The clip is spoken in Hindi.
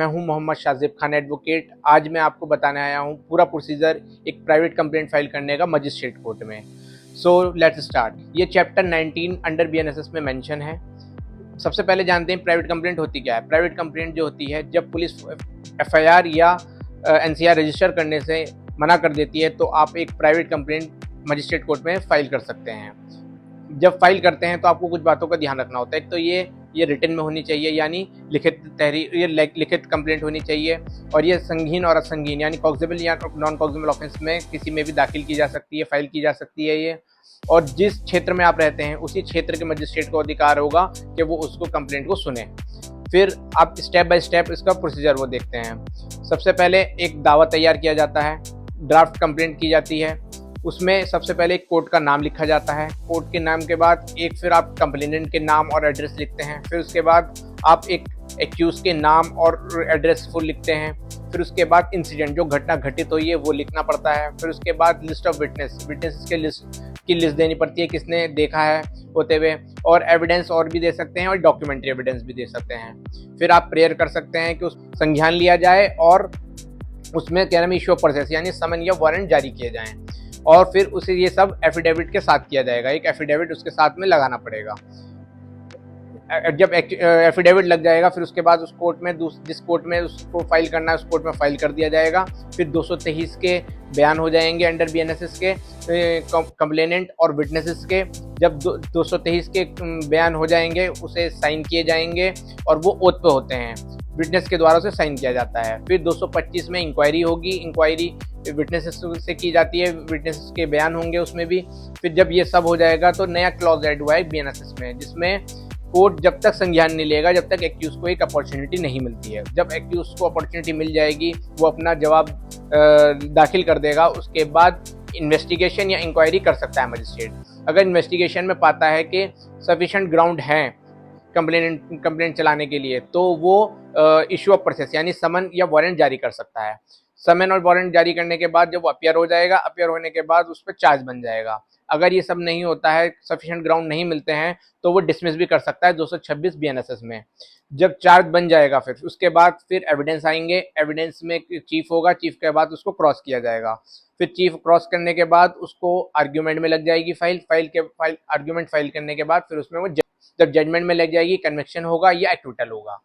मैं हूं मोहम्मद शाजिब खान एडवोकेट। आज मैं आपको बताने आया हूं पूरा प्रोसीजर एक प्राइवेट कंप्लेंट फाइल करने का मजिस्ट्रेट कोर्ट में। So let's start. ये चैप्टर 19 अंडर बीएनएसएस में मेंशन है। सबसे पहले जानते हैं प्राइवेट कंप्लेंट होती क्या है। प्राइवेट कंप्लेंट जो होती है, जब पुलिस एफआईआर या एनसीआर रजिस्टर करने से मना कर देती है तो आप एक प्राइवेट कंप्लेंट मजिस्ट्रेट कोर्ट में फाइल कर सकते हैं। जब फाइल करते हैं तो आपको कुछ बातों का ध्यान रखना होता है। एक तो ये रिटन में होनी चाहिए, यानी लिखित तहरीर, ये लिखित कंप्लेंट होनी चाहिए, और ये संगीन और असंगीन यानी कॉग्जेबल या नॉन कॉग्जेबल ऑफेंस में किसी में भी दाखिल की जा सकती है, फाइल की जा सकती है ये। और जिस क्षेत्र में आप रहते हैं उसी क्षेत्र के मजिस्ट्रेट को अधिकार होगा कि वो उसको कंप्लेंट को सुने। फिर आप स्टेप बाय स्टेप इसका प्रोसीजर वो देखते हैं। सबसे पहले एक दावा तैयार किया जाता है, ड्राफ्ट कंप्लेंट की जाती है। उसमें सबसे पहले एक कोर्ट का नाम लिखा जाता है। कोर्ट के नाम के बाद फिर आप कंप्लेनेंट के नाम और एड्रेस लिखते हैं। फिर उसके बाद आप एक एक्यूज के नाम और एड्रेस फुल लिखते हैं। फिर उसके बाद इंसिडेंट, जो घटना घटित हुई है, वो लिखना पड़ता है। फिर उसके बाद लिस्ट ऑफ विटनेस की लिस्ट देनी पड़ती है, किसने देखा है होते हुए, और एविडेंस और भी दे सकते हैं और डॉक्यूमेंट्री एविडेंस भी दे सकते हैं। फिर आप प्रेयर कर सकते हैं कि उस संज्ञान लिया जाए और उसमें क्या नाम इश्यू ऑफ प्रोसेस यानी समन या वारंट जारी किए जाएं, और फिर उसे ये सब एफिडेविट के साथ किया जाएगा। एक एफिडेविट उसके साथ में लगाना पड़ेगा। जब एफिडेविट लग जाएगा फिर उसके बाद उस कोर्ट में, जिस कोर्ट में उसको फाइल करना है उस कोर्ट में फाइल कर दिया जाएगा। फिर 223 के बयान हो जाएंगे अंडर बीएनएसएस के कंप्लेनेंट और विटनेसेस के। जब 223 के बयान हो जाएंगे उसे साइन किए जाएंगे और वो ओथ पे होते हैं, विटनेस के द्वारा उसे साइन किया जाता है। फिर 225 में इंक्वायरी होगी, इंक्वायरी विटनेसेस से की जाती है, विटनेसेस के बयान होंगे उसमें भी। फिर जब ये सब हो जाएगा तो नया क्लॉज ऐड हुआ है बीएनएसएस में, जिसमें कोर्ट जब तक संज्ञान नहीं लेगा जब तक एक्यूज को एक अपॉर्चुनिटी नहीं मिलती है। जब एक्यूज को अपॉर्चुनिटी मिल जाएगी वो अपना जवाब दाखिल कर देगा। उसके बाद इन्वेस्टिगेशन या इंक्वायरी कर सकता है मजिस्ट्रेट। अगर इन्वेस्टिगेशन में पाता है कि सफिशिएंट ग्राउंड है कंप्लेंट चलाने के लिए तो वो इशू ऑफ प्रोसेस यानी समन या वारंट जारी कर सकता है। समन और वारंट जारी करने के बाद जब वो अपियर हो जाएगा, अपियर होने के बाद उस पर चार्ज बन जाएगा। अगर ये सब नहीं होता है, सफिशिएंट ग्राउंड नहीं मिलते हैं, तो वो डिसमिस भी कर सकता है 226 बीएनएसएस में। जब चार्ज बन जाएगा फिर उसके बाद फिर एविडेंस आएंगे। एविडेंस में चीफ होगा, चीफ के बाद उसको क्रॉस किया जाएगा। फिर चीफ क्रॉस करने के बाद उसको आर्ग्यूमेंट में लग जाएगी फाइल आर्ग्यूमेंट फाइल करने के बाद फिर उसमें वो जब जजमेंट में लग जाएगी, कन्विक्शन होगा या एक्विटल होगा।